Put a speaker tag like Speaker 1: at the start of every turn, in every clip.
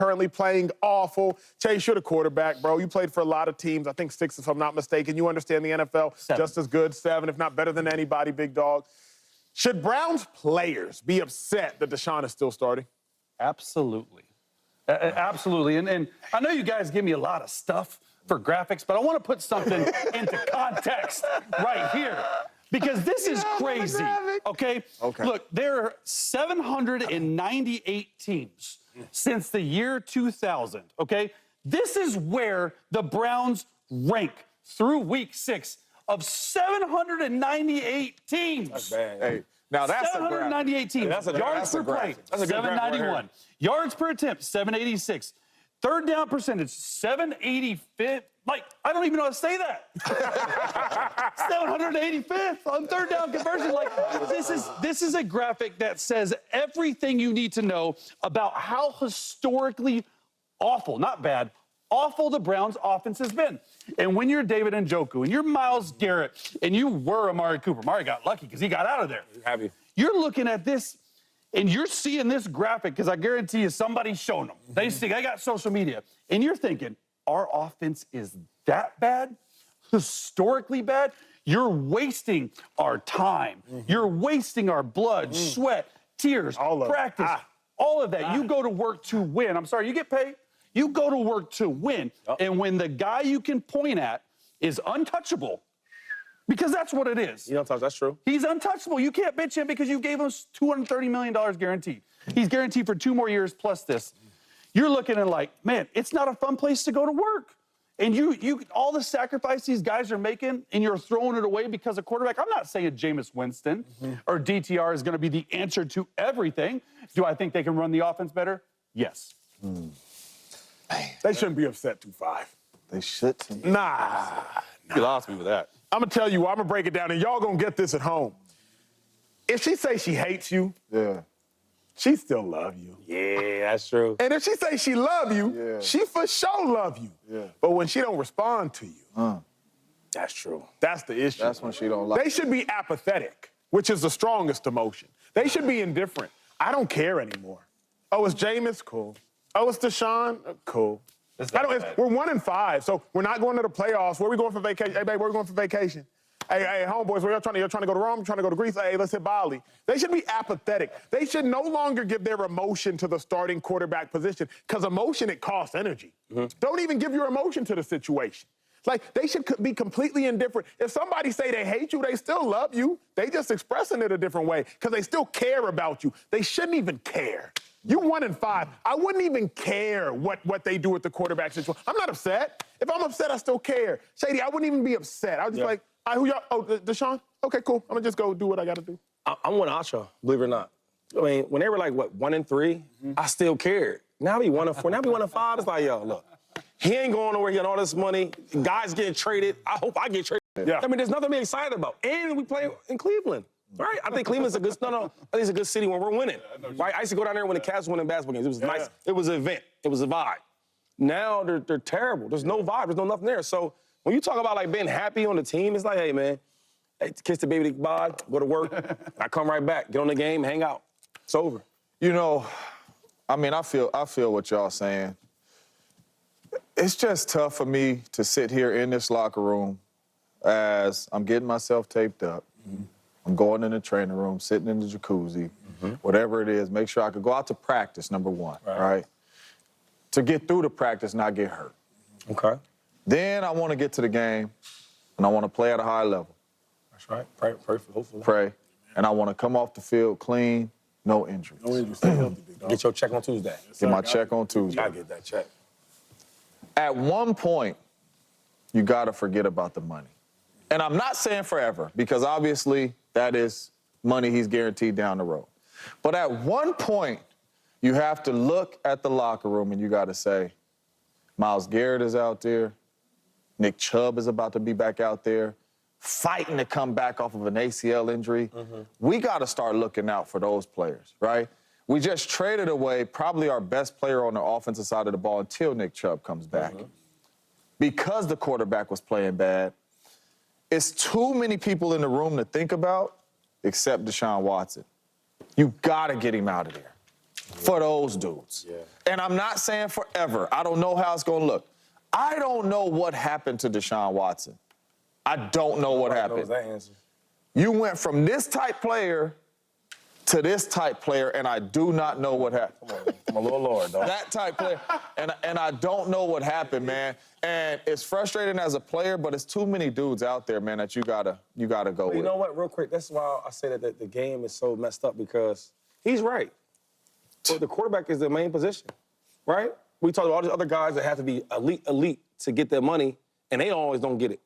Speaker 1: currently playing awful. Chase, you're the quarterback, bro. You played for a lot of teams. I think 6, if I'm not mistaken. You understand the NFL
Speaker 2: 7.
Speaker 1: Just as good. 7, if not better than anybody, big dog. Should Browns players be upset that Deshaun is still starting?
Speaker 2: Absolutely. Absolutely. And I know you guys give me a lot of stuff for graphics, but I want to put something into context right here. Because this is crazy, okay? Look, there are 798 teams since the year 2000, okay? This is where the Browns rank through week 6 of 798 teams.
Speaker 3: That's bad. Hey, now that's
Speaker 2: 798 teams.
Speaker 3: That's a
Speaker 2: Yards per play, 791. Yards per attempt, 786. Third down percentage, 785th. Like, I don't even know how to say that. 785th on third down conversion. Like, this is a graphic that says everything you need to know about how historically awful, not bad, awful the Browns offense has been. And when you're David Njoku and you're Myles Garrett and you were Amari Cooper, Amari got lucky because he got out of there.
Speaker 3: Happy.
Speaker 2: You're looking at this and you're seeing this graphic because I guarantee you somebody's showing them. They got social media. And you're thinking, our offense is that bad? Historically bad? You're wasting our time. You're wasting our blood, sweat, tears, practice, all of that. You go to work to win. I'm sorry, you get paid. You go to work to win. And when the guy you can point at is untouchable, because that's what it is.
Speaker 3: You don't touch, that's true.
Speaker 2: He's untouchable. You can't bitch him because you gave him $230 million guaranteed. He's guaranteed for 2 more years plus this. You're looking at like, man, it's not a fun place to go to work. And you all the sacrifice these guys are making, and you're throwing it away because of quarterback. I'm not saying Jameis Winston or DTR is going to be the answer to everything. Do I think they can run the offense better? Yes.
Speaker 1: They shouldn't be upset 2-5.
Speaker 4: They shouldn't.
Speaker 1: Nah.
Speaker 3: You lost me with that.
Speaker 1: I'm going to tell you what, I'm going to break it down, and y'all going to get this at home. If she say she hates you, she still love you.
Speaker 3: Yeah, that's true.
Speaker 1: And if she say she love you, she for sure love you. But when she don't respond to you,
Speaker 3: That's true.
Speaker 1: that's the issue.
Speaker 4: That's when she don't like.
Speaker 1: They should be apathetic, which is the strongest emotion. They should be indifferent. I don't care anymore. Oh, it's Jameis? Cool. Oh, it's Deshaun? Cool. We're 1-5, so we're not going to the playoffs. Where are we going for vacation? Hey, babe, where are we going for vacation? Hey, homeboys, where y'all trying to go to Rome? Trying to go to Greece? Hey, let's hit Bali. They should be apathetic. They should no longer give their emotion to the starting quarterback position, because emotion, it costs energy. Don't even give your emotion to the situation. Like, they should be completely indifferent. If somebody say they hate you, they still love you. They just expressing it a different way because they still care about you. They shouldn't even care. You 1-5. I wouldn't even care what they do with the quarterback situation. I'm not upset. If I'm upset, I still care. Shady, I wouldn't even be upset. I was just like, all right, who y'all? Oh, Deshaun? Okay, cool. I'm going to just go do what I got to do.
Speaker 3: I'm one Asha, believe it or not. I mean, when they were like, what, 1-3, I still cared. Now we 1-4. Now we 1-5. It's like, yo, look, he ain't going nowhere. He got all this money. Guys getting traded. I hope I get traded. I mean, there's nothing to be excited about. And we play in Cleveland. Right? I think Cleveland's a good, I think it's a good city when we're winning. Right? I used to go down there when the Cavs were winning basketball games. It was nice. It was an event. It was a vibe. Now they're terrible. There's no vibe. There's no nothing there. So when you talk about like being happy on the team, it's like, hey, man, hey, kiss the baby goodbye, go to work. I come right back, get on the game, hang out. It's over.
Speaker 4: You know, I mean, I feel what y'all saying. It's just tough for me to sit here in this locker room as I'm getting myself taped up. I'm going in the training room, sitting in the jacuzzi, whatever it is, make sure I could go out to practice, number one, right? To get through the practice, not get hurt.
Speaker 3: Okay.
Speaker 4: Then I want to get to the game, and I want to play at a high level.
Speaker 3: That's right. Pray for hopefully.
Speaker 4: Pray. And I want to come off the field clean, no injuries.
Speaker 1: No injuries. Stay healthy, big dog.
Speaker 3: Get your check on Tuesday.
Speaker 4: Get my check on Tuesday.
Speaker 3: Gotta get that check.
Speaker 4: At one point, you got to forget about the money. And I'm not saying forever, because obviously that is money he's guaranteed down the road. But at one point, you have to look at the locker room and you got to say, Myles Garrett is out there. Nick Chubb is about to be back out there, fighting to come back off of an ACL injury. We got to start looking out for those players, right? We just traded away probably our best player on the offensive side of the ball until Nick Chubb comes back. Because the quarterback was playing bad, it's too many people in the room to think about except Deshaun Watson. You got to get him out of there. for those dudes.
Speaker 3: Yeah.
Speaker 4: And I'm not saying forever. I don't know how it's going to look. I don't know what happened to Deshaun Watson. I don't know what happened.
Speaker 3: That answer.
Speaker 4: You went from this type player to this type player, and I do not know what happened.
Speaker 3: Come on, I'm a little Lord, though.
Speaker 4: That type player, and I don't know what happened, man. And it's frustrating as a player, but it's too many dudes out there, man, that you gotta go with.
Speaker 3: You know what? Real quick, that's why I say that the game is so messed up, because he's right. So the quarterback is the main position, right? We talk about all these other guys that have to be elite to get their money, and they always don't get it.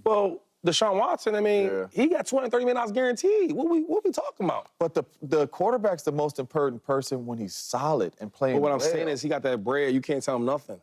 Speaker 3: Well, Deshaun Watson, I mean, he got $230 million guaranteed. What we talking about?
Speaker 4: But the quarterback's the most important person when he's solid and playing.
Speaker 3: But what I'm
Speaker 4: well.
Speaker 3: saying is he got that bread. You can't tell him nothing.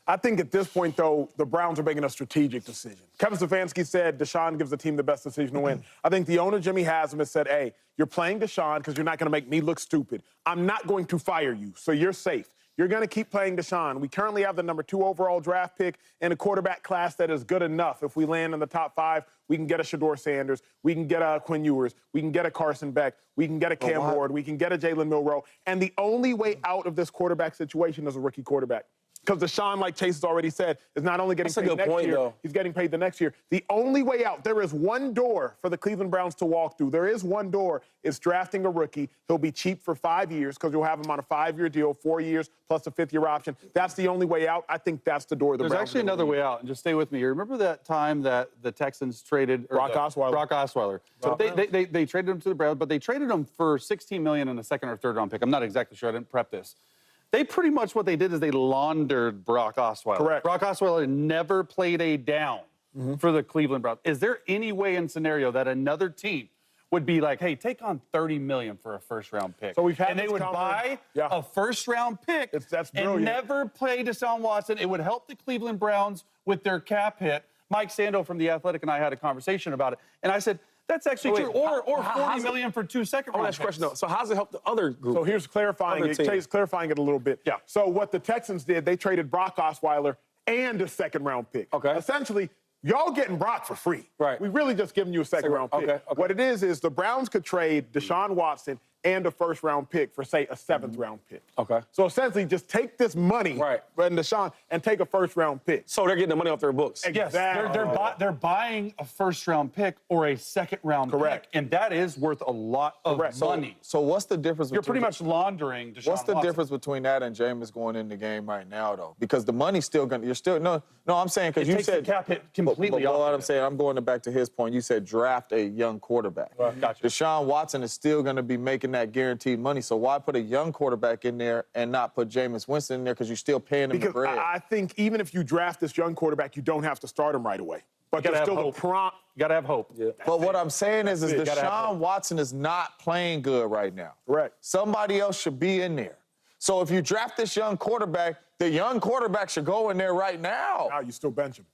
Speaker 1: I think at this point, though, the Browns are making a strategic decision. Kevin Stefanski said Deshaun gives the team the best decision to win. I think the owner, Jimmy Haslam, has said, hey, you're playing Deshaun because you're not going to make me look stupid. I'm not going to fire you, so you're safe. You're going to keep playing Deshaun. We currently have the number 2 overall draft pick and a quarterback class that is good enough. If we land in the top 5, we can get a Shador Sanders. We can get a Quinn Ewers. We can get a Carson Beck. We can get a Cam Ward. We can get a Jalen Milroe. And the only way out of this quarterback situation is a rookie quarterback. Because Deshaun, like Chase has already said, is not only getting paid next year, he's getting paid the next year. The only way out, there is one door for the Cleveland Browns to walk through. There is one door. It's drafting a rookie. He'll be cheap for 5 years because you'll have him on a 5-year deal, 4 years plus a 5th-year option. That's the only way out. I think that's the door.
Speaker 2: There's actually another way out, and just stay with me. You remember that time that the Texans traded
Speaker 1: Brock Osweiler?
Speaker 2: Brock Osweiler. So they traded him to the Browns, but they traded him for $16 million in a 2nd or 3rd round pick. I'm not exactly sure. I didn't prep this. They pretty much, what they did is they laundered Brock Osweiler.
Speaker 1: Correct.
Speaker 2: Brock Osweiler never played a down for the Cleveland Browns. Is there any way in scenario that another team would be like, hey, take on $30 million for a 1st-round pick?
Speaker 1: So we've had
Speaker 2: and they would buy a 1st-round pick
Speaker 1: that's
Speaker 2: and never play Deshaun Watson. It would help the Cleveland Browns with their cap hit. Mike Sando from The Athletic and I had a conversation about it. And I said, that's actually true. Or $40 million for 2 second-round picks.
Speaker 3: Question, though. So how does it help the other group?
Speaker 1: So here's clarifying it. Chase clarifying it a little bit.
Speaker 2: Yeah.
Speaker 1: So what the Texans did, they traded Brock Osweiler and a 2nd-round pick.
Speaker 3: Okay.
Speaker 1: Essentially, y'all getting Brock for free.
Speaker 3: Right.
Speaker 1: We really just giving you a 2nd-round pick.
Speaker 3: Okay.
Speaker 1: What it is the Browns could trade Deshaun Watson and a 1st-round pick for, say, a 7th-round pick.
Speaker 3: Okay.
Speaker 1: So essentially, just take this money, and Deshaun, and take a 1st-round pick.
Speaker 3: So they're getting the money off their books.
Speaker 2: Yes, they're buying a 1st-round pick or a 2nd-round pick, and that is worth a lot of money.
Speaker 4: So what's the difference?
Speaker 2: You're pretty much laundering Deshaun
Speaker 4: What's the
Speaker 2: Watson.
Speaker 4: difference between that and Jameis going in the game right now, though? Because the money's still going to, you're still, no, I'm saying, because you
Speaker 2: takes
Speaker 4: said.
Speaker 2: the cap hit completely
Speaker 4: but
Speaker 2: off.
Speaker 4: what I'm saying, I'm going back to his point. You said draft a young quarterback.
Speaker 2: Gotcha.
Speaker 4: Deshaun Watson is still going to be making that guaranteed money. So why put a young quarterback in there and not put Jameis Winston in there because you're still paying him the bread?
Speaker 1: I think even if you draft this young quarterback, you don't have to start him right away. But there's still the prompt.
Speaker 2: You got to have hope.
Speaker 1: Yeah.
Speaker 4: But what I'm saying is Deshaun Watson is not playing good right now.
Speaker 1: Correct.
Speaker 4: Somebody else should be in there. So if you draft this young quarterback, the young quarterback should go in there right now.
Speaker 1: Now you still bench him.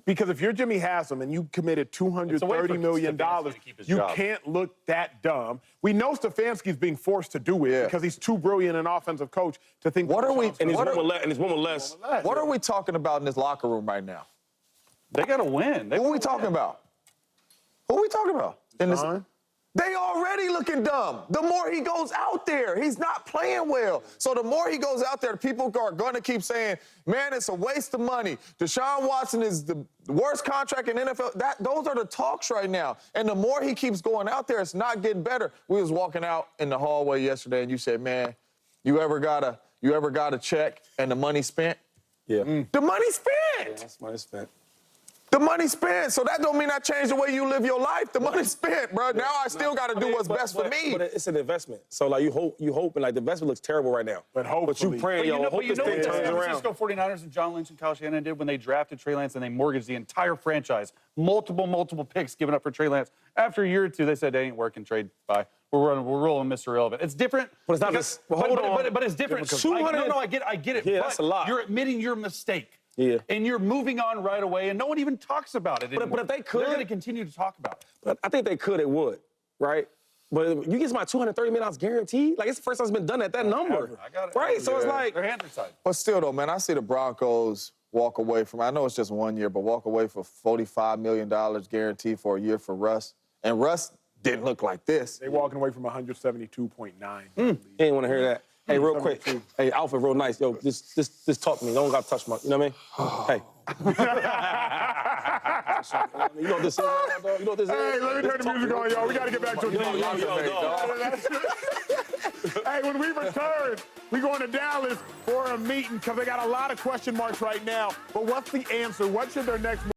Speaker 1: Because if you're Jimmy Haslam and you committed $230 million, you can't look that dumb. We know Stefanski's being forced to do it because he's too brilliant an offensive coach to think.
Speaker 3: What are we? And he's one with less.
Speaker 4: What are we talking about in this locker room right now?
Speaker 2: They got to win.
Speaker 4: Who are we talking about? Who are we talking about? They already looking dumb. The more he goes out there, he's not playing well. So the more he goes out there, people are going to keep saying, man, it's a waste of money. Deshaun Watson is the worst contract in NFL. Those are the talks right now. And the more he keeps going out there, it's not getting better. We was walking out in the hallway yesterday, and you said, man, you ever got a check and the money spent?
Speaker 3: Yeah.
Speaker 4: The money spent.
Speaker 3: Yeah, that's money spent.
Speaker 4: The money spent, so that don't mean I changed the way you live your life. The money spent, bro. Now I still got to do what's best for me.
Speaker 3: But it's an investment. So like you hope, and like the investment looks terrible right now.
Speaker 1: But hopefully.
Speaker 3: you praying, hope this thing turns
Speaker 2: San
Speaker 3: around.
Speaker 2: Francisco 49ers and John Lynch and Kyle Shanahan did when they drafted Trey Lance and they mortgaged the entire franchise. Multiple picks given up for Trey Lance. After a year or two, they said, they ain't working, trade, bye. We're rolling Mr. Irrelevant. It's different.
Speaker 3: But it's not this.
Speaker 2: But it's different. I get it.
Speaker 3: Yeah,
Speaker 2: but
Speaker 3: that's a lot.
Speaker 2: You're admitting your mistake.
Speaker 3: Yeah.
Speaker 2: And you're moving on right away, and no one even talks about it anymore.
Speaker 3: But if they could,
Speaker 2: they're going to continue to talk about it.
Speaker 3: But I think they could, it would, right? But you get my $230 million guaranteed. Like it's the first time it's been done at that number.
Speaker 2: I got it.
Speaker 3: Right? So it's like
Speaker 2: their hands are tied.
Speaker 4: But still, though, man, I see the Broncos walk away from, I know it's just 1 year, but walk away for $45 million guaranteed for a year for Russ. And Russ didn't look like this.
Speaker 1: They walking away from 172.9.
Speaker 3: You ain't want to hear that. Hey, real quick. Hey, Alpha, real nice. Yo, just talk to me. Don't gotta touch my, you know what I mean? Hey. You know what this is right now, dog? You know what this is?
Speaker 1: Hey, let me turn the music on, y'all. We got to get back to the game. Hey, when we return, we're going to Dallas for a meeting because they got a lot of question marks right now. But what's the answer? What should their next